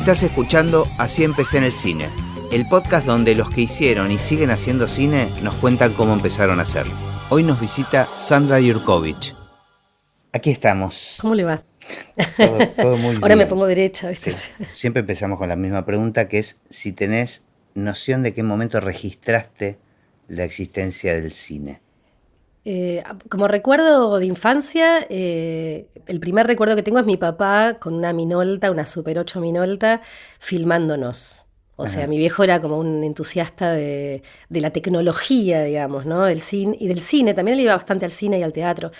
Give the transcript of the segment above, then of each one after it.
Estás escuchando Así empecé en el cine, el podcast donde los que hicieron y siguen haciendo cine nos cuentan cómo empezaron a hacerlo. Hoy nos visita Sandra Jurkovic. Aquí estamos. ¿Cómo le va? Todo muy bien. Ahora me pongo derecha, ¿viste? Sí. Siempre empezamos con la misma pregunta, que es si tenés noción de qué momento registraste la existencia del cine. Como recuerdo de infancia, el primer recuerdo que tengo es mi papá con una Minolta, una Super 8 Minolta, filmándonos. O sea, mi viejo era como un entusiasta de la tecnología, digamos, ¿no? Del cine, y del cine, también él iba bastante al cine y al teatro.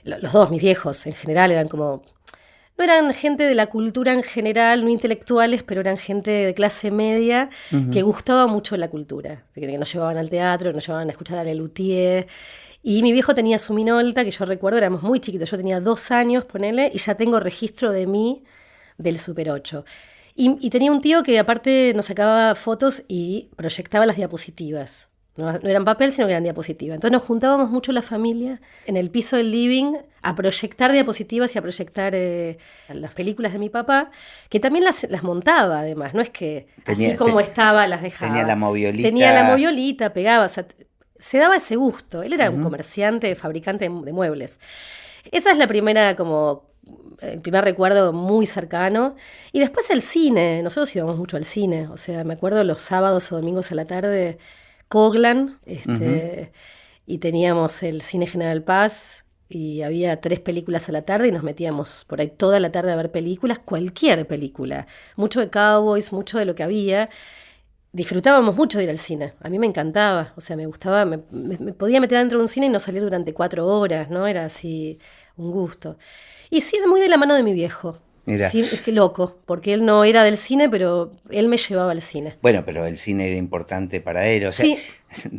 Los dos, mis viejos, en general, eran como... No eran gente de la cultura en general, no intelectuales, pero eran gente de clase media que gustaba mucho la cultura. Que nos llevaban al teatro, nos llevaban a escuchar a Lelutier. Y mi viejo tenía su Minolta, que yo recuerdo, éramos muy chiquitos. Yo tenía 2 años, ponele, y ya tengo registro de mí del Super 8. Y tenía un tío que aparte nos sacaba fotos y proyectaba las diapositivas. No eran papel, sino que eran diapositivas. Entonces nos juntábamos mucho la familia en el piso del living a proyectar diapositivas y a proyectar las películas de mi papá, que también las montaba además. No es que así como estaba las dejaba. Tenía la moviolita. Tenía la moviolita, pegaba, o sea, se daba ese gusto. Él era un comerciante, fabricante de muebles. Esa es la primera el primer recuerdo muy cercano. Y después el cine. Nosotros íbamos mucho al cine. O sea, me acuerdo los sábados o domingos a la tarde... Coglan, y teníamos el Cine General Paz y había 3 películas a la tarde y nos metíamos por ahí toda la tarde a ver películas, cualquier película, mucho de cowboys, mucho de lo que había. Disfrutábamos mucho de ir al cine, a mí me encantaba, o sea, me gustaba, me podía meter dentro de un cine y no salir durante 4 horas, ¿no? Era así un gusto. Y sí, muy de la mano de mi viejo. Mira. Sí, es que loco, porque él no era del cine, pero él me llevaba al cine. Bueno, pero el cine era importante para él. O sea, sí.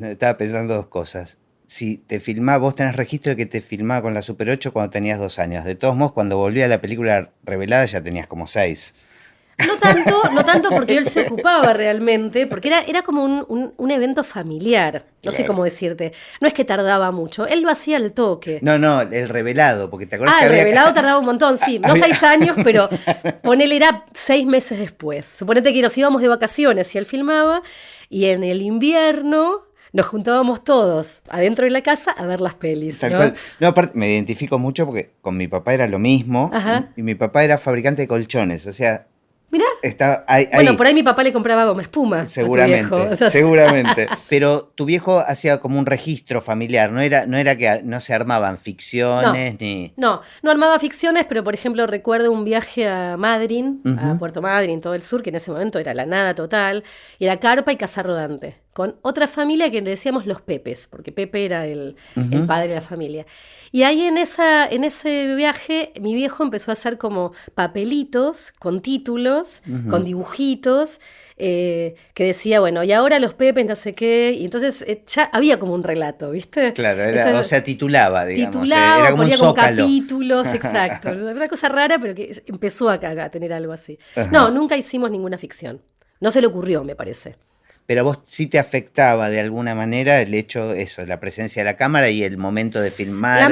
Estaba pensando 2 cosas. Si te filmaba, vos tenés registro de que te filmaba con la Super 8 cuando tenías 2 años. De todos modos, cuando volvía a la película revelada ya tenías como 6. No tanto porque él se ocupaba realmente, porque era como un evento familiar, no sé cómo decirte. No es que tardaba mucho, él lo hacía al toque. No, el revelado, porque te acuerdas que el revelado tardaba un montón, sí, no 6 años, pero ponele era 6 meses después. Suponete que nos íbamos de vacaciones y él filmaba, y en el invierno... Nos juntábamos todos adentro de la casa a ver las pelis. Tal cual. No, aparte, me identifico mucho porque con mi papá era lo mismo. Y mi papá era fabricante de colchones. O sea, mirá. Estaba ahí. Bueno, por ahí mi papá le compraba goma espuma. Seguramente, a tu viejo. Seguramente. Pero tu viejo hacía como un registro familiar. No era que no se armaban ficciones ni. No armaba ficciones, pero por ejemplo recuerdo un viaje a Madryn, a Puerto Madryn, todo el sur, que en ese momento era la nada total, y era carpa y casa rodante, con otra familia que le decíamos los Pepes, porque Pepe era el padre de la familia. Y ahí en ese viaje mi viejo empezó a hacer como papelitos con títulos, con dibujitos, que decía, bueno, y ahora los Pepes no sé qué, y entonces ya había como un relato, ¿viste? Claro, o sea, titulaba, digamos. Titulaba, era como ponía un zócalo. con capítulos, exacto. Una cosa rara, pero que empezó a tener algo así. No, nunca hicimos ninguna ficción. No se le ocurrió, me parece. Pero vos sí te afectaba de alguna manera el hecho, la presencia de la cámara y el momento de filmar. La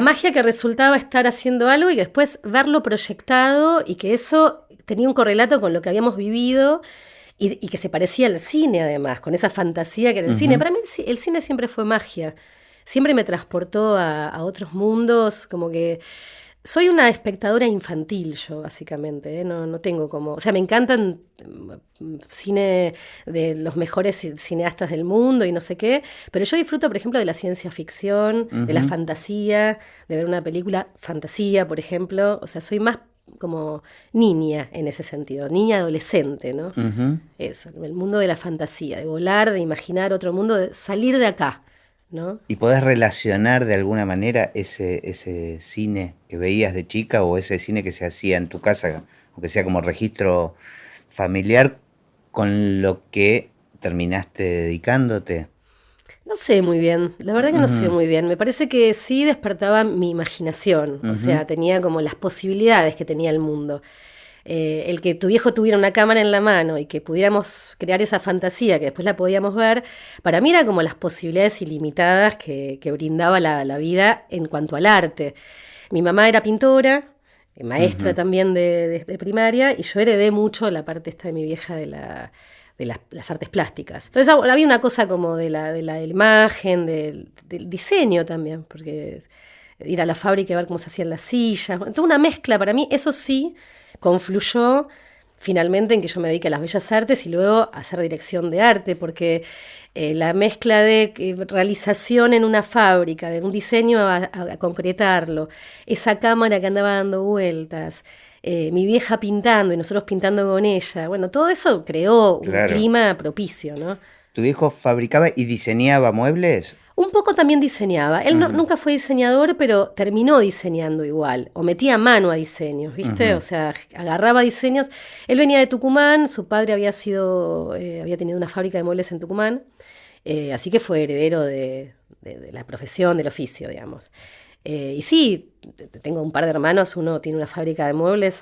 magia que resultaba estar haciendo algo y después verlo proyectado y que eso tenía un correlato con lo que habíamos vivido y que se parecía al cine además, con esa fantasía que era el cine. Para mí el cine siempre fue magia, siempre me transportó a otros mundos, como que... Soy una espectadora infantil yo, básicamente, ¿eh? No tengo como... O sea, me encantan cine de los mejores cineastas del mundo y no sé qué, pero yo disfruto, por ejemplo, de la ciencia ficción, de la fantasía, de ver una película fantasía, por ejemplo. O sea, soy más como niña en ese sentido, niña adolescente, ¿no? Eso, el mundo de la fantasía, de volar, de imaginar otro mundo, de salir de acá. ¿No? ¿Y podés relacionar de alguna manera ese cine que veías de chica o ese cine que se hacía en tu casa, aunque sea como registro familiar, con lo que terminaste dedicándote? No sé muy bien, la verdad que no sé muy bien. Me parece que sí despertaba mi imaginación, o sea, tenía como las posibilidades que tenía el mundo. El que tu viejo tuviera una cámara en la mano y que pudiéramos crear esa fantasía que después la podíamos ver, para mí era como las posibilidades ilimitadas que brindaba la vida en cuanto al arte. Mi mamá era pintora, maestra también de primaria, y yo heredé mucho la parte esta de mi vieja de las artes plásticas. Entonces había una cosa como de la imagen, del diseño también, porque ir a la fábrica y ver cómo se hacían las sillas, toda una mezcla para mí, eso sí, confluyó finalmente en que yo me dedique a las bellas artes y luego a hacer dirección de arte, porque la mezcla de realización en una fábrica, de un diseño a concretarlo, esa cámara que andaba dando vueltas, mi vieja pintando y nosotros pintando con ella, bueno, todo eso creó un Claro. clima propicio, ¿no? ¿Tu viejo fabricaba y diseñaba muebles? Un poco también diseñaba. Él nunca fue diseñador, pero terminó diseñando igual, o metía mano a diseños, ¿viste? O sea, agarraba diseños. Él venía de Tucumán, su padre había tenido una fábrica de muebles en Tucumán, así que fue heredero de la profesión, del oficio, digamos. Y sí, tengo un par de hermanos, uno tiene una fábrica de muebles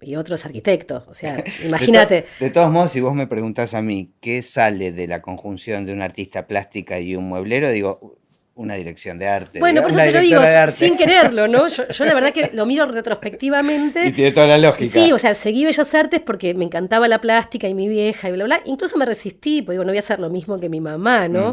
y otro es arquitecto. O sea, imagínate. De todos modos, si vos me preguntás a mí qué sale de la conjunción de un artista plástica y un mueblero, digo, una dirección de arte. Bueno, por eso una te lo digo, directora de arte. sin quererlo, ¿no? Yo la verdad que lo miro retrospectivamente. Y tiene toda la lógica. Sí, o sea, seguí Bellas Artes porque me encantaba la plástica y mi vieja y bla, bla. Incluso me resistí, porque digo, no voy a hacer lo mismo que mi mamá, ¿no?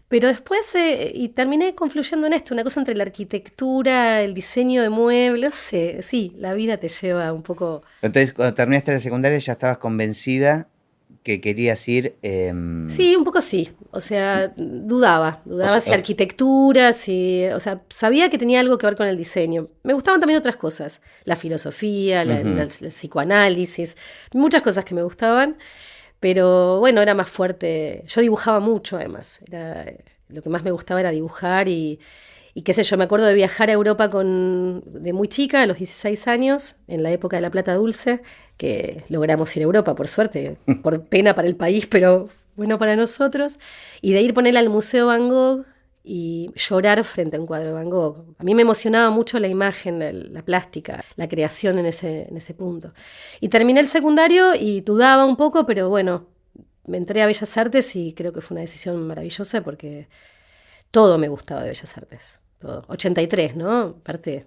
Pero después, y terminé confluyendo en esto, una cosa entre la arquitectura, el diseño de muebles, no sé, sí, la vida te lleva un poco... Entonces, cuando terminaste la secundaria ya estabas convencida que querías ir... Sí, un poco sí, o sea, dudaba si arquitectura, o sea, sabía que tenía algo que ver con el diseño. Me gustaban también otras cosas, la filosofía, el psicoanálisis, muchas cosas que me gustaban. Pero bueno, era más fuerte. Yo dibujaba mucho, además. Lo que más me gustaba era dibujar y qué sé yo, me acuerdo de viajar a Europa de muy chica, a los 16 años, en la época de la Plata Dulce, que logramos ir a Europa, por suerte, por pena para el país, pero bueno para nosotros. Y de ir ponerla al Museo Van Gogh y llorar frente a un cuadro de Van Gogh. A mí me emocionaba mucho la imagen, la plástica, la creación en ese punto. Y terminé el secundario y dudaba un poco, pero bueno, me entré a Bellas Artes y creo que fue una decisión maravillosa porque todo me gustaba de Bellas Artes. Todo. 83, ¿no? Aparte,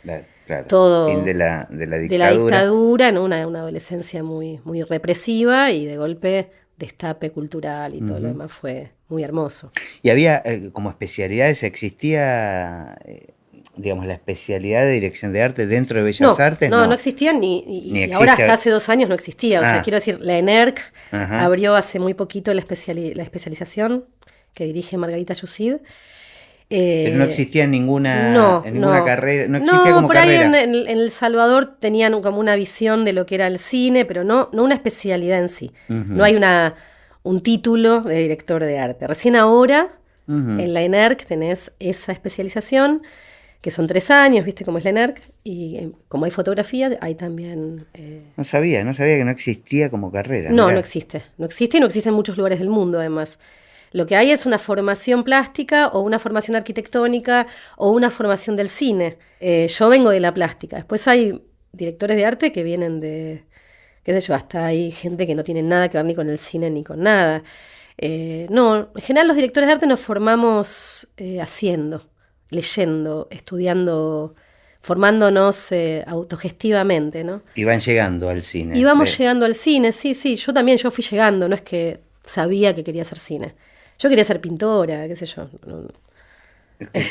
claro, todo fin de la dictadura. De la dictadura, ¿no? Una adolescencia muy, muy represiva y de golpe destape cultural y todo lo demás fue muy hermoso. Y había como especialidades, existía, digamos, la especialidad de dirección de arte dentro de Bellas Artes. No existían y ahora hasta hace 2 años no existía. O sea, quiero decir, la ENERC abrió hace muy poquito la especialización que dirige Margarita Yusid. Pero no existía en ninguna carrera, no existía no, como por carrera. ahí en El Salvador tenían como una visión de lo que era el cine, pero no una especialidad en sí. No hay un título de director de arte. Recién ahora, en la ENERC tenés esa especialización, que son 3 años, ¿viste cómo es la ENERC? Y como hay fotografía, hay también... No sabía que no existía como carrera. No existe y no existe en muchos lugares del mundo, además. Lo que hay es una formación plástica o una formación arquitectónica o una formación del cine. Yo vengo de la plástica. Después hay directores de arte que vienen de, qué sé yo, hasta hay gente que no tiene nada que ver ni con el cine ni con nada. No, en general los directores de arte nos formamos haciendo, leyendo, estudiando, formándonos autogestivamente, ¿no? Y van llegando al cine. Y vamos llegando al cine, sí. Yo fui llegando, no es que sabía que quería hacer cine. Yo quería ser pintora, qué sé yo.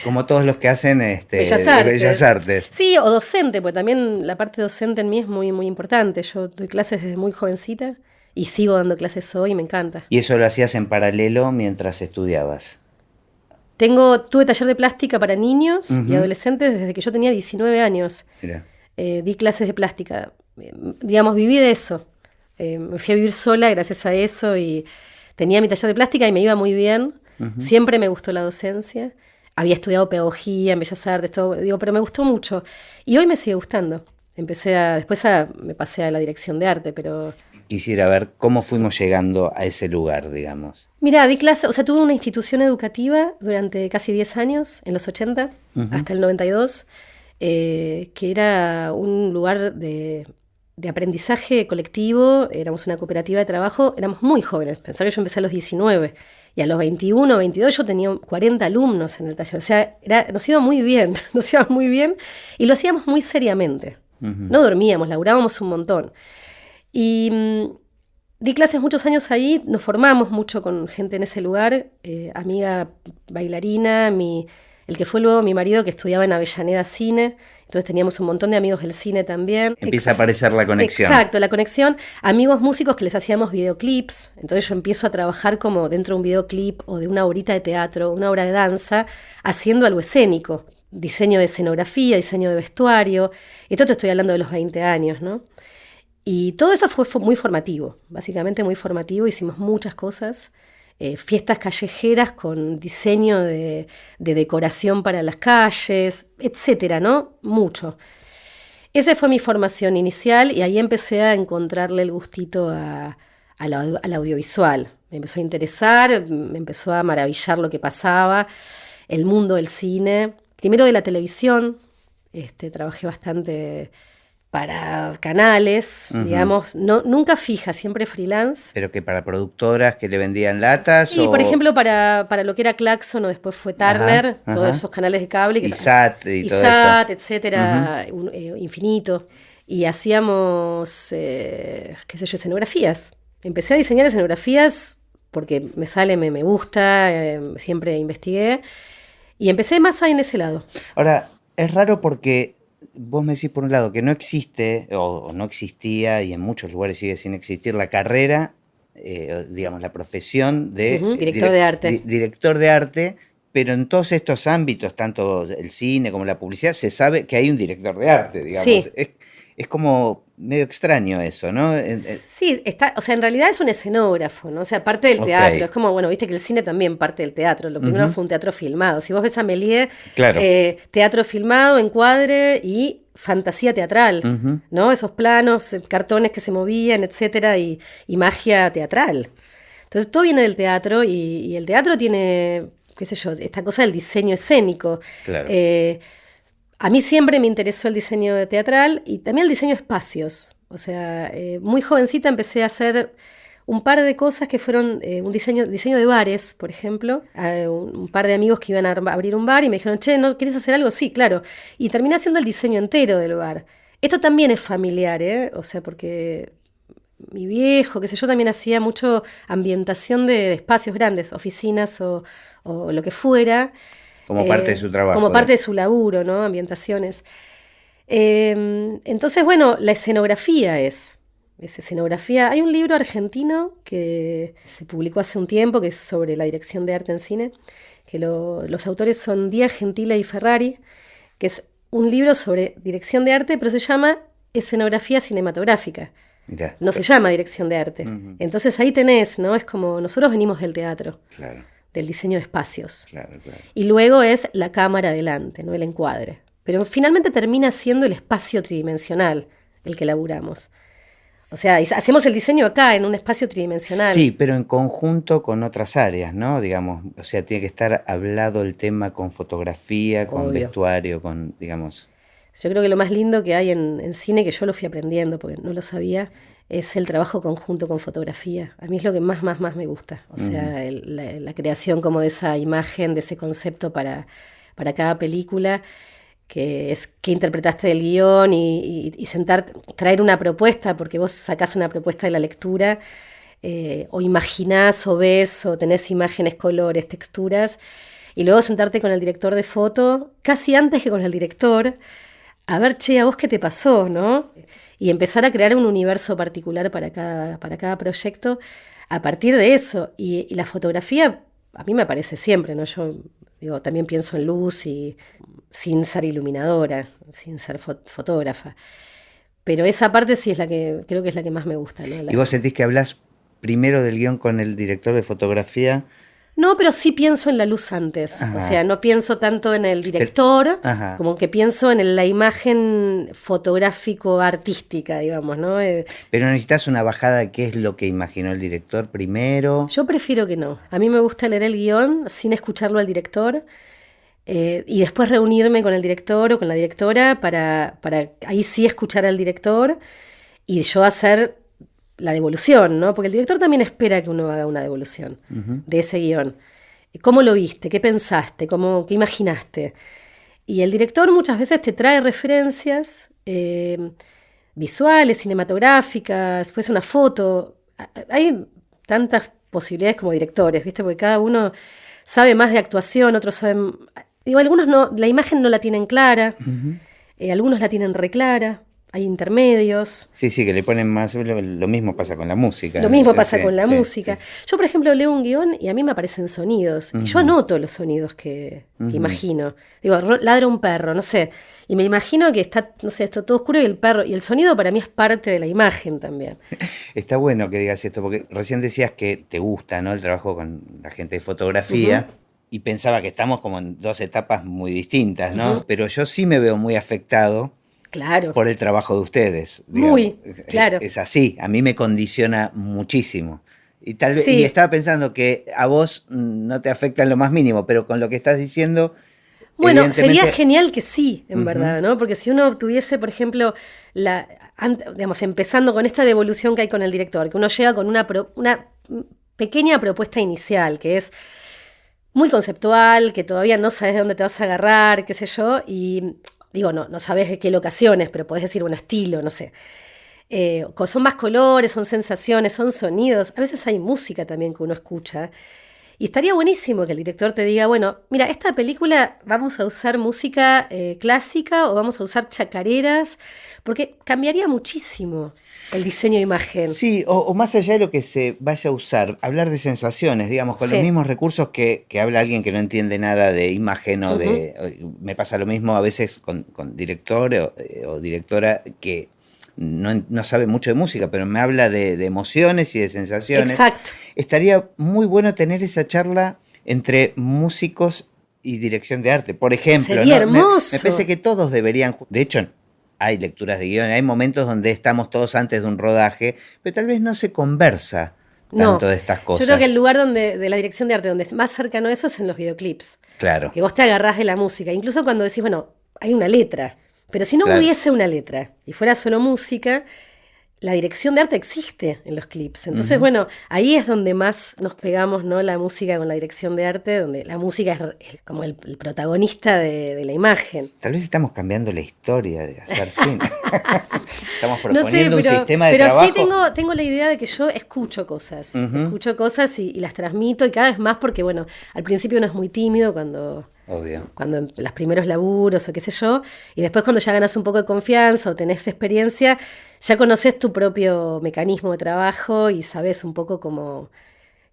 Como todos los que hacen Bellas Artes. Sí, o docente, porque también la parte docente en mí es muy, muy importante. Yo doy clases desde muy jovencita y sigo dando clases hoy y me encanta. ¿Y eso lo hacías en paralelo mientras estudiabas? Tuve taller de plástica para niños y adolescentes desde que yo tenía 19 años. Di clases de plástica. Digamos, viví de eso. Me fui a vivir sola gracias a eso y tenía mi taller de plástica y me iba muy bien. Siempre me gustó la docencia. Había estudiado pedagogía en Bellas Artes, todo, pero me gustó mucho. Y hoy me sigue gustando. Después me pasé a la dirección de arte, pero... Quisiera ver cómo fuimos llegando a ese lugar, digamos. Mirá, di clase, o sea, tuve una institución educativa durante casi 10 años, en los 80, hasta el 92, que era un lugar de aprendizaje colectivo. Éramos una cooperativa de trabajo, éramos muy jóvenes. Pensaba que yo empecé a los 19 y a los 21, 22 yo tenía 40 alumnos en el taller. O sea, nos iba muy bien y lo hacíamos muy seriamente. No dormíamos, laburábamos un montón. Y di clases muchos años ahí, nos formamos mucho con gente en ese lugar, amiga bailarina, el que fue luego mi marido que estudiaba en Avellaneda Cine, entonces teníamos un montón de amigos del cine también. Empieza a aparecer la conexión. Exacto, la conexión. Amigos músicos que les hacíamos videoclips, entonces yo empiezo a trabajar como dentro de un videoclip o de una horita de teatro, una obra de danza, haciendo algo escénico, diseño de escenografía, diseño de vestuario. Esto te estoy hablando de los 20 años, ¿no? Y todo eso fue muy formativo, básicamente muy formativo, hicimos muchas cosas, fiestas callejeras con diseño de decoración para las calles, etcétera, ¿no? Mucho. Esa fue mi formación inicial y ahí empecé a encontrarle el gustito al audiovisual. Me empezó a interesar, me empezó a maravillar lo que pasaba, el mundo del cine, primero de la televisión, trabajé bastante para canales, digamos, nunca fija, siempre freelance. ¿Pero que para productoras que le vendían latas? Sí, por ejemplo, para lo que era Claxon o después fue Turner, todos esos canales de cable. ISAT y todo ISAT, eso. etcétera, Infinito. Y hacíamos, qué sé yo, escenografías. Empecé a diseñar escenografías porque me sale, me gusta, siempre investigué. Y empecé más ahí en ese lado. Ahora, es raro porque vos me decís por un lado que no existe o no existía y en muchos lugares sigue sin existir la carrera, digamos la profesión de director de arte. Director de arte, pero en todos estos ámbitos, tanto el cine como la publicidad, se sabe que hay un director de arte, digamos. Sí. Es como medio extraño eso, ¿no? Sí, o sea, en realidad es un escenógrafo, ¿no? O sea, parte del teatro. Es como, bueno, viste que el cine también parte del teatro. Lo primero fue un teatro filmado. Si vos ves a Méliès, claro. Teatro filmado, encuadre y fantasía teatral, ¿no? Esos planos, cartones que se movían, etcétera, y magia teatral. Entonces, todo viene del teatro y el teatro tiene, qué sé yo, esta cosa del diseño escénico. Claro. A mí siempre me interesó el diseño teatral y también el diseño de espacios. O sea, muy jovencita empecé a hacer un par de cosas que fueron un diseño de bares, por ejemplo. Un par de amigos que iban a abrir un bar y me dijeron, che, ¿no quieres hacer algo? Sí, claro. Y terminé haciendo el diseño entero del bar. Esto también es familiar, ¿eh? O sea, porque mi viejo, qué sé yo, también hacía mucho ambientación de espacios grandes, oficinas o lo que fuera. Como parte de su trabajo. Como parte de su laburo, ¿no? Ambientaciones. Entonces, bueno, la escenografía es escenografía. Hay un libro argentino que se publicó hace un tiempo, que es sobre la dirección de arte en cine, que los autores son Díaz, Gentile y Ferrari, que es un libro sobre dirección de arte, pero se llama escenografía cinematográfica. Mirá. No se llama dirección de arte. Entonces ahí tenés, ¿no? Es como, nosotros venimos del teatro. Claro. Del diseño de espacios. Claro. Y luego es la cámara adelante, ¿no? El encuadre. Pero finalmente termina siendo el espacio tridimensional el que laburamos. O sea, hacemos el diseño acá, en un espacio tridimensional. Sí, pero en conjunto con otras áreas, ¿no? Digamos, o sea, tiene que estar hablado el tema con fotografía, con Obvio. vestuario, con, digamos... Yo creo que lo más lindo que hay en cine, que yo lo fui aprendiendo porque no lo sabía, es el trabajo conjunto con fotografía. A mí es lo que más me gusta. O sea, la creación como de esa imagen, de ese concepto para cada película, que es que interpretaste del guión y traer una propuesta, porque vos sacás una propuesta de la lectura, o imaginás o ves o tenés imágenes, colores, texturas, y luego sentarte con el director de foto, casi antes que con el director, a ver, che, ¿a vos qué te pasó, no? Y empezar a crear un universo particular para cada proyecto a partir de eso. Y la fotografía a mí me aparece siempre, ¿no? Yo digo, también pienso en luz y sin ser iluminadora, sin ser fotógrafa. Pero esa parte sí es la que creo que es la que más me gusta, ¿no? ¿Y vos sentís que hablas primero del guión con el director de fotografía? No, pero sí pienso en la luz antes. Ajá. O sea, no pienso tanto en el director, como que pienso en la imagen fotográfico-artística, digamos, ¿no? Pero necesitas una bajada de qué es lo que imaginó el director primero. Yo prefiero que no. A mí me gusta leer el guión sin escucharlo al director y después reunirme con el director o con la directora para ahí sí escuchar al director y yo hacer la devolución, ¿no? Porque el director también espera que uno haga una devolución de ese guión. ¿Cómo lo viste? ¿Qué pensaste? ¿Qué imaginaste? Y el director muchas veces te trae referencias visuales, cinematográficas, puede ser una foto. Hay tantas posibilidades como directores, ¿viste? Porque cada uno sabe más de actuación, otros saben... Digo, algunos no, la imagen no la tienen clara, algunos la tienen reclara, hay intermedios. Sí, sí, que le ponen más. Lo mismo pasa con la música. Lo mismo pasa Sí, con la sí, música. sí. Yo, por ejemplo, leo un guión y a mí me aparecen sonidos. Y yo anoto los sonidos que imagino. Digo, ladra un perro, no sé. Y me imagino que está, no sé, está todo oscuro y el perro. Y el sonido para mí es parte de la imagen también. Está bueno que digas esto, porque recién decías que te gusta, ¿no? El trabajo con la gente de fotografía. Y pensaba que estamos como en dos etapas muy distintas, ¿no? Pero yo sí me veo muy afectado Claro, por el trabajo de ustedes, digamos. muy, claro. Es así, a mí me condiciona muchísimo. Y tal vez, y Sí. estaba pensando que a vos no te afecta en lo más mínimo, pero con lo que estás diciendo, Bueno, sería evidentemente. genial que sí, en Ujú. verdad, ¿no? Porque si uno tuviese, por ejemplo, digamos, empezando con esta devolución que hay con el director, que uno llega con una pequeña propuesta inicial, que es muy conceptual, que todavía no sabes de dónde te vas a agarrar, qué sé yo, y digo, no sabes de qué locaciones, pero podés decir un estilo, no sé. Son más colores, son sensaciones, son sonidos. A veces hay música también que uno escucha. Y estaría buenísimo que el director te diga, bueno, mira, esta película vamos a usar música clásica o vamos a usar chacareras, porque cambiaría muchísimo el diseño de imagen. Sí, o más allá de lo que se vaya a usar, hablar de sensaciones, digamos, con los Sí. mismos recursos que habla alguien que no entiende nada de imagen o Ujú. de... Me pasa lo mismo a veces con director o directora que no sabe mucho de música, pero me habla de emociones y de sensaciones. Exacto. Estaría muy bueno tener esa charla entre músicos y dirección de arte, por ejemplo, Sería ¿no? Me parece hermoso. que todos deberían, de hecho, hay lecturas de guión, hay momentos donde estamos todos antes de un rodaje, pero tal vez no se conversa tanto No, de estas yo creo que el cosas. lugar donde, de la dirección de arte donde es más cercano a eso es en los videoclips, Claro, que vos te agarrás de la música, incluso cuando decís, bueno, hay una letra, pero si no claro. hubiese una letra y fuera solo música, la dirección de arte existe en los clips. Entonces, Ujú. bueno, ahí es donde más nos pegamos, ¿no? La música con la dirección de arte, donde la música es como el protagonista de la imagen. Tal vez estamos cambiando la historia de hacer cine. Estamos No sé, proponiendo un sistema de pero sí trabajo. tengo la idea de que yo Ujú. escucho cosas y las transmito y cada vez más porque, bueno, al principio uno es muy tímido Obvio. cuando en los primeros laburos o qué sé yo, y después cuando ya ganas un poco de confianza o tenés experiencia, ya conoces tu propio mecanismo de trabajo y sabes un poco cómo,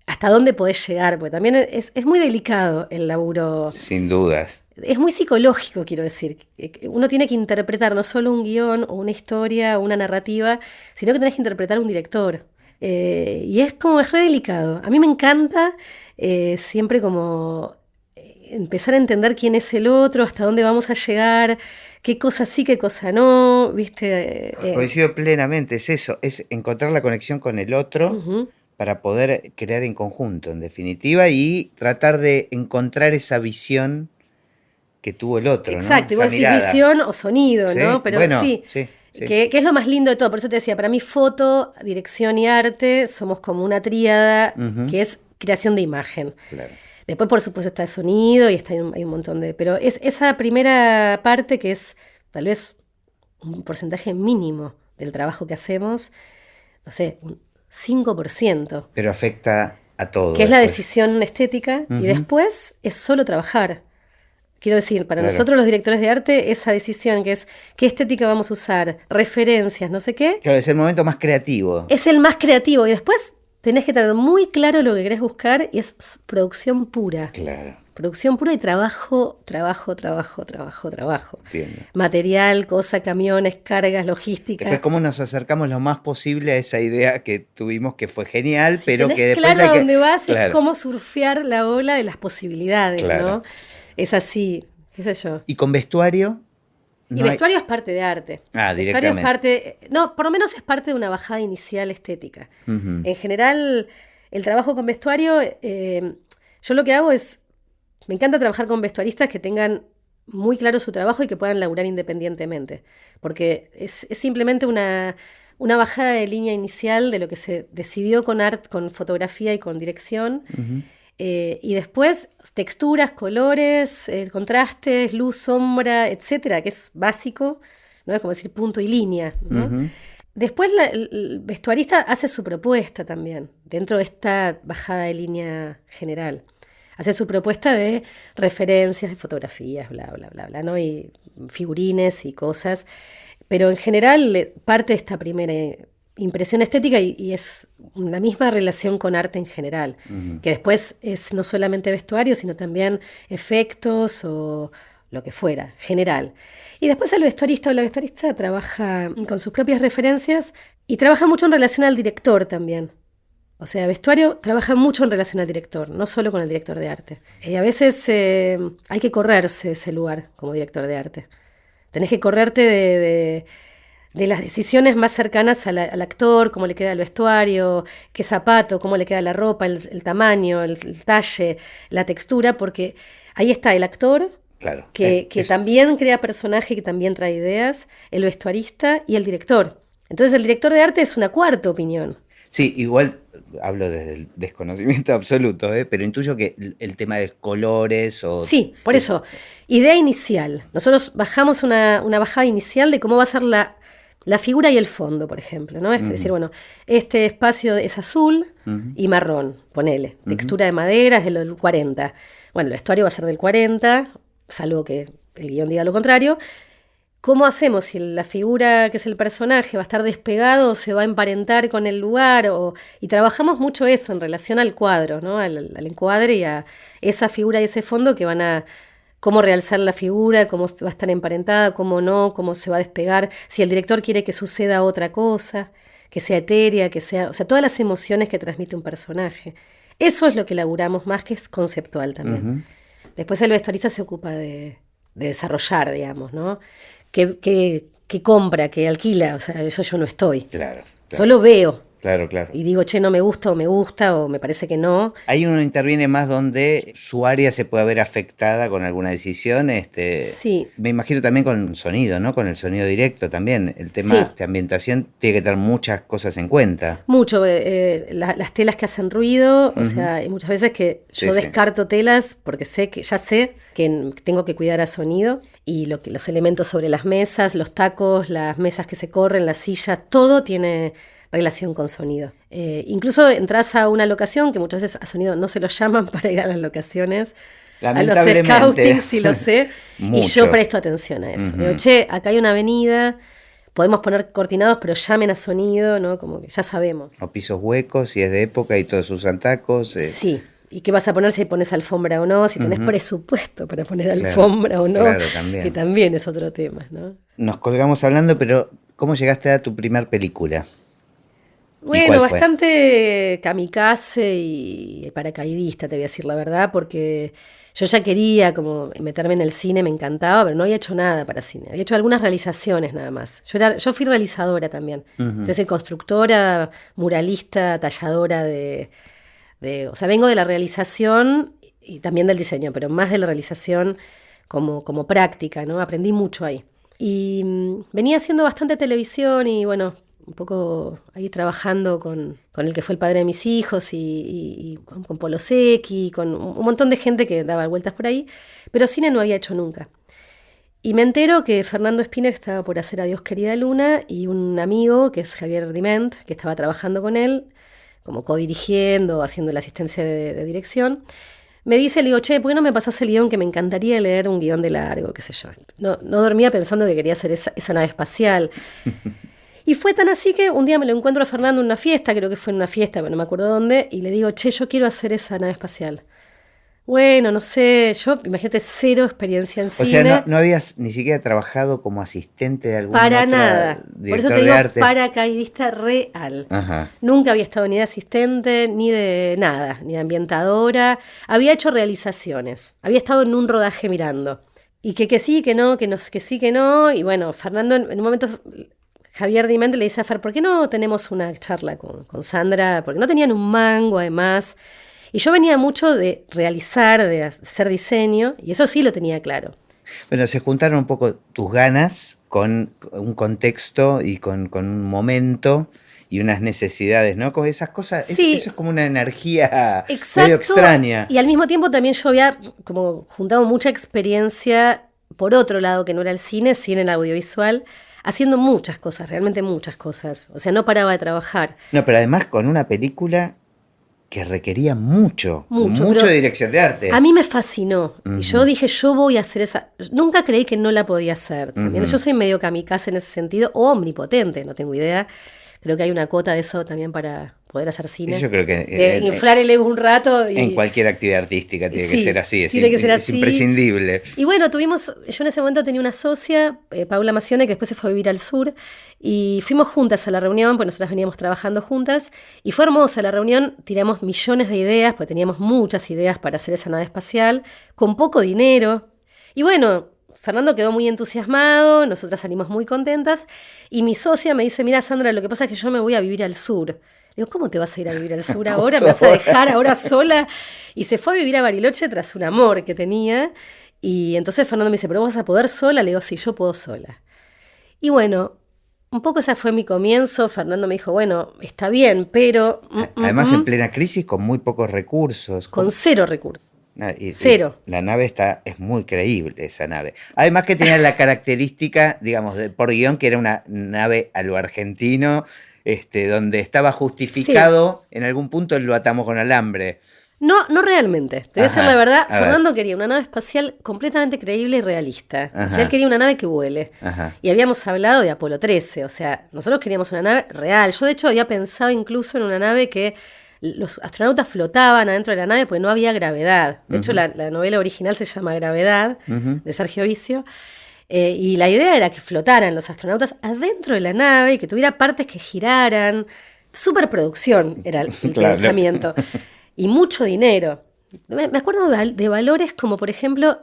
hasta dónde podés llegar, porque también es muy delicado el laburo, Sin dudas. es muy psicológico, quiero decir. Uno tiene que interpretar no solo un guión o una historia o una narrativa, sino que tenés que interpretar un director. Y es como, es re delicado. A mí me encanta siempre como empezar a entender quién es el otro, hasta dónde vamos a llegar, qué cosa sí, qué cosa no, ¿viste? Coincido plenamente, es eso, es encontrar la conexión con el otro Ujú. para poder crear en conjunto, en definitiva, y tratar de encontrar esa visión que tuvo el otro, ¿no? Exacto, y Esa vos decís mirada. visión o sonido, ¿Sí? ¿no? Pero Bueno, sí, sí, sí. que es lo más lindo de todo. Por eso te decía, para mí foto, dirección y arte somos como una tríada Ujú. que es creación de imagen. Claro. Después, por supuesto, está el sonido y hay un montón de... Pero es esa primera parte que es tal vez un porcentaje mínimo del trabajo que hacemos, no sé, un 5%, Pero afecta a todo que es la después. decisión estética, y Ujú. después es solo trabajar. Quiero decir, para Claro. nosotros los directores de arte, esa decisión que es qué estética vamos a usar, referencias, no sé qué, Claro, es el momento más creativo. es el más creativo. Y después tenés que tener muy claro lo que querés buscar y es producción pura. Claro, Producción pura y trabajo, trabajo, trabajo, trabajo, trabajo. entiendo. Material, cosa, camiones, cargas, Después, logística. cómo nos acercamos lo más posible a esa idea que tuvimos que fue genial, Si pero tenés que después claro hay a que... dónde vas, es Claro, cómo surfear la ola de las posibilidades, claro. ¿no? Es así, qué sé yo. ¿Y con vestuario? Y No hay... vestuario es parte de arte. Ah, Vestuario es directamente. parte, no, por lo menos es parte de una bajada inicial estética. Ujú. En general, el trabajo con vestuario, yo lo que hago es, me encanta trabajar con vestuaristas que tengan muy claro su trabajo y que puedan laburar independientemente. Porque es simplemente una bajada de línea inicial de lo que se decidió con fotografía y con dirección. Ujú. Y después texturas, colores, contrastes, luz, sombra, etcétera, que es básico, ¿no? Es como decir punto y línea, ¿no? Ujú. Después el vestuarista hace su propuesta también, dentro de esta bajada de línea general. Hace su propuesta de referencias, de fotografías, bla, bla, bla, bla, ¿no? Y figurines y cosas. Pero en general parte de esta primera impresión estética y es la misma relación con arte en general, que después es no solamente vestuario, sino también efectos o lo que fuera, general. Y después el vestuarista o la vestuarista trabaja con sus propias referencias y trabaja mucho en relación al director también. O sea, vestuario trabaja mucho en relación al director, no solo con el director de arte. Y a veces hay que correrse ese lugar como director de arte. Tenés que correrte de las decisiones más cercanas al actor, cómo le queda el vestuario, qué zapato, cómo le queda la ropa, el tamaño, el talle, la textura, porque ahí está el actor, Claro. que también crea personaje, que también trae ideas, el vestuarista y el director. Entonces el director de arte es una cuarta opinión. Sí, igual hablo desde el desconocimiento absoluto, pero intuyo que el tema de colores o Sí, por eso, idea inicial. Nosotros bajamos una bajada inicial de cómo va a ser la figura y el fondo, por ejemplo, ¿no? Es decir, bueno, este espacio es azul y marrón, ponele. Textura de madera es del 40. Bueno, el vestuario va a ser del 40, salvo que el guión diga lo contrario. ¿Cómo hacemos si la figura que es el personaje va a estar despegado o se va a emparentar con el lugar? Y trabajamos mucho eso en relación al cuadro, ¿no? Al encuadre y a esa figura y ese fondo que van a cómo realzar la figura, cómo va a estar emparentada, cómo no, cómo se va a despegar, si el director quiere que suceda otra cosa, que sea etérea, que sea, o sea, todas las emociones que transmite un personaje. Eso es lo que elaboramos más, que es conceptual también. Después el vestuarista se ocupa de desarrollar, digamos, ¿no? Que compra, que alquila, o sea, eso yo no estoy. Claro, Solo veo claro, claro. y digo, che, no me gusta, o me parece que no. Ahí uno interviene más donde su área se puede ver afectada con alguna decisión. Sí, Me imagino también con sonido, ¿no? Con el sonido directo también. El tema sí. de ambientación tiene que tener muchas cosas en cuenta. Mucho, las telas que hacen ruido, o sea, hay muchas veces que yo Sí, sí. descarto telas porque ya sé que tengo que cuidar a sonido y los elementos sobre las mesas, los tacos, las mesas que se corren, las sillas, todo tiene relación con sonido. Incluso entras a una locación que muchas veces a sonido no se lo llaman para ir a las locaciones. A los Lamentablemente. scouting sí lo sé, y Mucho. yo presto atención a eso. Digo, che, acá hay una avenida, podemos poner cortinados, pero llamen a sonido, ¿no? Como que ya sabemos. O pisos huecos, si es de época y todos usan tacos. Sí. ¿Y qué vas a poner si pones alfombra o no? Si tenés presupuesto para poner Claro, alfombra o no. claro, también. Que también es otro tema, ¿no? Nos colgamos hablando, pero ¿cómo llegaste a tu primer película? Bueno, cuál fue? bastante kamikaze y paracaidista, te voy a decir la verdad, porque yo ya quería como meterme en el cine, me encantaba, pero no había hecho nada para cine. Había hecho algunas realizaciones nada más. Yo fui realizadora también. Es decir, constructora, muralista, talladora o sea, vengo de la realización y también del diseño, pero más de la realización como práctica, ¿no? Aprendí mucho ahí. Y venía haciendo bastante televisión y bueno, un poco ahí trabajando con el que fue el padre de mis hijos y con Polo Secchi, con un montón de gente que daba vueltas por ahí, pero cine no había hecho nunca. Y me entero que Fernando Spinner estaba por hacer Adiós querida luna y un amigo, que es Javier Diment, que estaba trabajando con él, como codirigiendo, haciendo la asistencia de dirección, me dice, le digo, che, ¿por qué no me pasás el guión? Que me encantaría leer un guión de largo, qué sé yo. No dormía pensando que quería hacer esa nave espacial. Y fue tan así que un día me lo encuentro a Fernando en una fiesta, creo que fue en una fiesta, pero no me acuerdo dónde, y le digo, che, yo quiero hacer esa nave espacial. Bueno, no sé, yo, imagínate, cero experiencia en O sea, cine. no habías ni siquiera trabajado como asistente de algún Para otro nada. Por eso director te de digo arte. paracaidista real. Ajá. Nunca había estado ni de asistente, ni de nada, ni de ambientadora. Había hecho realizaciones. Había estado en un rodaje mirando. Y que sí, que no, que sí, que no. Y bueno, Fernando en un momento, Javier Diment le dice a Fer, ¿por qué no tenemos una charla con Sandra? Porque no tenían un mango además. Y yo venía mucho de realizar, de hacer diseño, y eso sí lo tenía claro. Bueno, se juntaron un poco tus ganas con un contexto y con un momento y unas necesidades, ¿no? Con esas cosas, Sí, eso es como una energía exacto, medio extraña. y al mismo tiempo también yo había como juntado mucha experiencia por otro lado, que no era el cine, sí en el audiovisual, haciendo muchas cosas, realmente muchas cosas. O sea, no paraba de trabajar. No, pero además con una película que requería mucho Pero de dirección de arte. a mí me fascinó. Y yo Ujú, dije, yo voy a hacer esa. Nunca creí que no la podía hacer. También ujú. yo soy medio kamikaze en ese sentido, o omnipotente, no tengo idea. Creo que hay una cuota de eso también para poder hacer Y cine. yo creo que De inflar el ego un rato en y. cualquier actividad artística tiene que Sí, ser así, tiene que ser es así. imprescindible. Y bueno, yo en ese momento tenía una socia, Paula Macione, que después se fue a vivir al sur, y fuimos juntas a la reunión, pues nosotras veníamos trabajando juntas, y fue hermosa la reunión, tiramos millones de ideas, pues teníamos muchas ideas para hacer esa nave espacial, con poco dinero. Y bueno, Fernando quedó muy entusiasmado, nosotras salimos muy contentas, y mi socia me dice, mira Sandra, lo que pasa es que yo me voy a vivir al sur. Digo, ¿cómo te vas a ir a vivir al sur ahora? ¿Me vas a dejar ahora sola? Y se fue a vivir a Bariloche tras un amor que tenía. Y entonces Fernando me dice, ¿pero vos vas a poder sola? Le digo, sí, yo puedo sola. Y bueno, un poco ese fue mi comienzo. Fernando me dijo, bueno, está bien, pero Además, en plena crisis, con muy pocos recursos. con cero recursos. Y Cero. la nave es muy creíble, esa nave. Además que tenía la característica, digamos, por guión, que era una nave a lo argentino, donde estaba Sí. justificado, en algún punto lo atamos con alambre. No, no realmente. Te voy a decir Ajá, la verdad. a ver. Fernando quería una nave espacial completamente creíble y realista. O sea, Ajá. él quería una nave que vuele. Ajá. Y habíamos hablado de Apolo 13. O sea, nosotros queríamos una nave real. Yo, de hecho, había pensado incluso en una nave que los astronautas flotaban adentro de la nave porque no había gravedad. De hecho, la novela original se llama Gravedad, de Sergio Vicio. Y la idea era que flotaran los astronautas adentro de la nave y que tuviera partes que giraran. Superproducción era el Claro. pensamiento. Y mucho dinero. Me acuerdo de valores como, por ejemplo,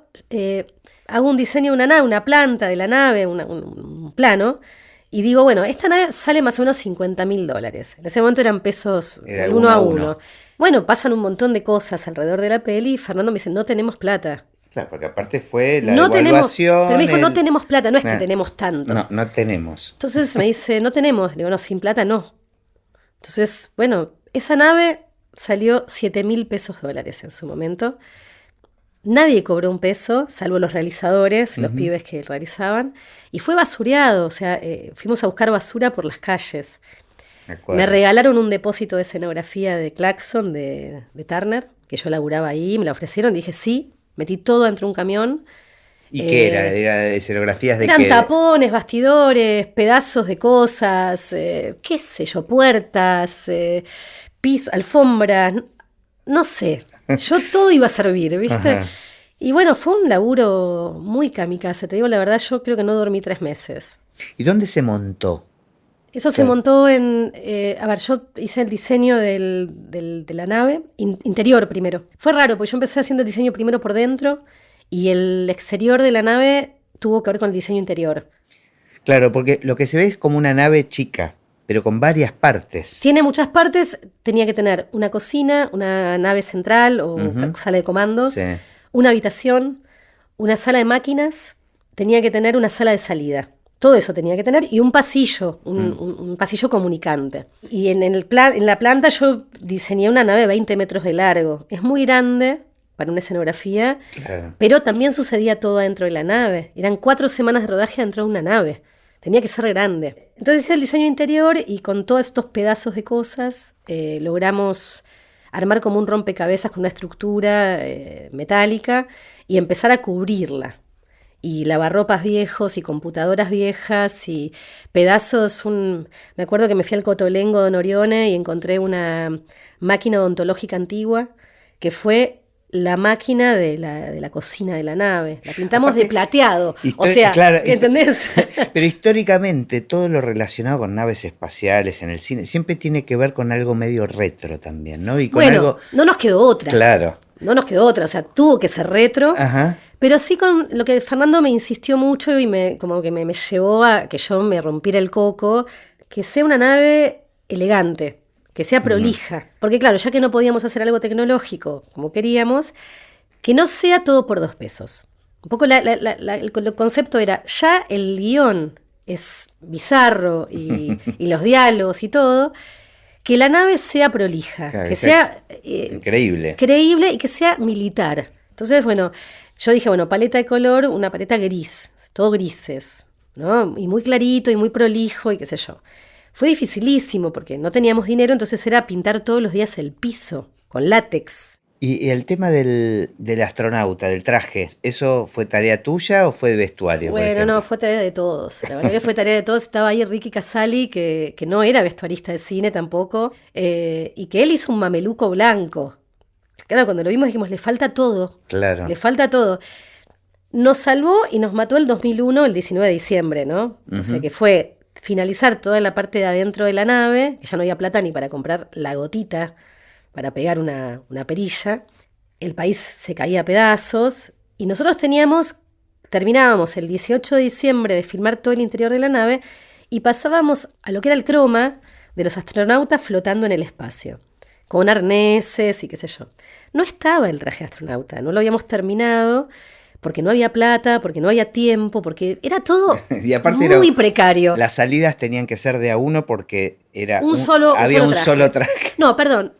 hago un diseño de una nave, una planta de la nave, un plano, y digo, bueno, esta nave sale más o menos $50.000. En ese momento eran pesos Era uno uno a a uno. uno. Bueno, pasan un montón de cosas alrededor de la peli y Fernando me dice, no tenemos plata. Claro, porque aparte fue la No tenemos, devaluación. pero me dijo, no tenemos plata, no es que Nah, tenemos tanto. No tenemos. Entonces me dice, no tenemos. Le digo, no, sin plata no. Entonces, bueno, esa nave salió $7.000 en su momento. Nadie cobró un peso, salvo los realizadores, los pibes que realizaban. Y fue basureado, o sea, fuimos a buscar basura por las calles. Me acuerdo. Me regalaron un depósito de escenografía de Claxon, de Turner, que yo laburaba ahí, me la ofrecieron, dije sí, metí todo dentro de un camión. ¿Y qué era? ¿Era de escenografías de Eran qué? tapones, bastidores, pedazos de cosas, qué sé yo, puertas, piso, alfombras, no sé. Yo todo iba a servir, ¿viste? Ajá. Y bueno, fue un laburo muy kamikaze, te digo la verdad, yo creo que no dormí 3 meses. ¿Y dónde se montó? Eso se Claro. montó en... a ver, yo hice el diseño de la nave, interior primero. Fue raro, porque yo empecé haciendo el diseño primero por dentro y el exterior de la nave tuvo que ver con el diseño interior. Claro, porque lo que se ve es como una nave chica, pero con varias partes. Tiene muchas partes, tenía que tener una cocina, una nave central o sala de comandos, Sí. una habitación, una sala de máquinas, tenía que tener una sala de salida. Todo eso tenía que tener y un pasillo, un pasillo comunicante. Y en la planta yo diseñé una nave de 20 metros de largo. Es muy grande para una escenografía, Claro. pero también sucedía todo dentro de la nave. Eran 4 semanas de rodaje dentro de una nave. Tenía que ser grande. Entonces hice el diseño interior y con todos estos pedazos de cosas logramos armar como un rompecabezas con una estructura metálica y empezar a cubrirla. Y lavarropas viejos y computadoras viejas y pedazos. Me acuerdo que me fui al Cotolengo de Norione y encontré una máquina odontológica antigua que fue la máquina de la cocina de la nave. La pintamos Aparte, de plateado. O sea, claro, ¿entendés? Pero históricamente todo lo relacionado con naves espaciales en el cine siempre tiene que ver con algo medio retro también, ¿no? Y con Bueno, algo. no nos quedó otra. Claro. No nos quedó otra. O sea, tuvo que ser retro. Ajá. Pero sí con lo que Fernando me insistió mucho y como que me llevó a que yo me rompiera el coco, que sea una nave elegante, que sea prolija. Porque claro, ya que no podíamos hacer algo tecnológico como queríamos, que no sea todo por 2 pesos. Un poco el concepto era, ya el guión es bizarro y los diálogos y todo, que la nave sea prolija, Claro, que sea increíble. creíble y que sea militar. Entonces, bueno, yo dije, bueno, paleta de color, una paleta gris, todo grises. ¿no? Y muy clarito y muy prolijo y qué sé yo. Fue dificilísimo porque no teníamos dinero, entonces era pintar todos los días el piso con látex. Y el tema del astronauta, del traje, ¿eso fue tarea tuya o fue de vestuario, por Bueno, no, ejemplo? fue tarea de todos. La verdad que fue tarea de todos. Estaba ahí Ricky Casali, que no era vestuarista de cine tampoco, y que él hizo un mameluco blanco. Claro, cuando lo vimos dijimos, le falta todo, Claro. le falta todo. Nos salvó y nos mató el 2001, el 19 de diciembre, ¿no? O sea Ujú. que fue finalizar toda la parte de adentro de la nave, que ya no había plata ni para comprar la gotita para pegar una perilla. El país se caía a pedazos y nosotros terminábamos el 18 de diciembre de filmar todo el interior de la nave y pasábamos a lo que era el croma de los astronautas flotando en el espacio, con arneses y qué sé yo. No estaba el traje de astronauta, no lo habíamos terminado porque no había plata, porque no había tiempo, porque era todo Y aparte muy precario. las salidas tenían que ser de a uno porque Un había solo un traje. solo traje. No, perdón,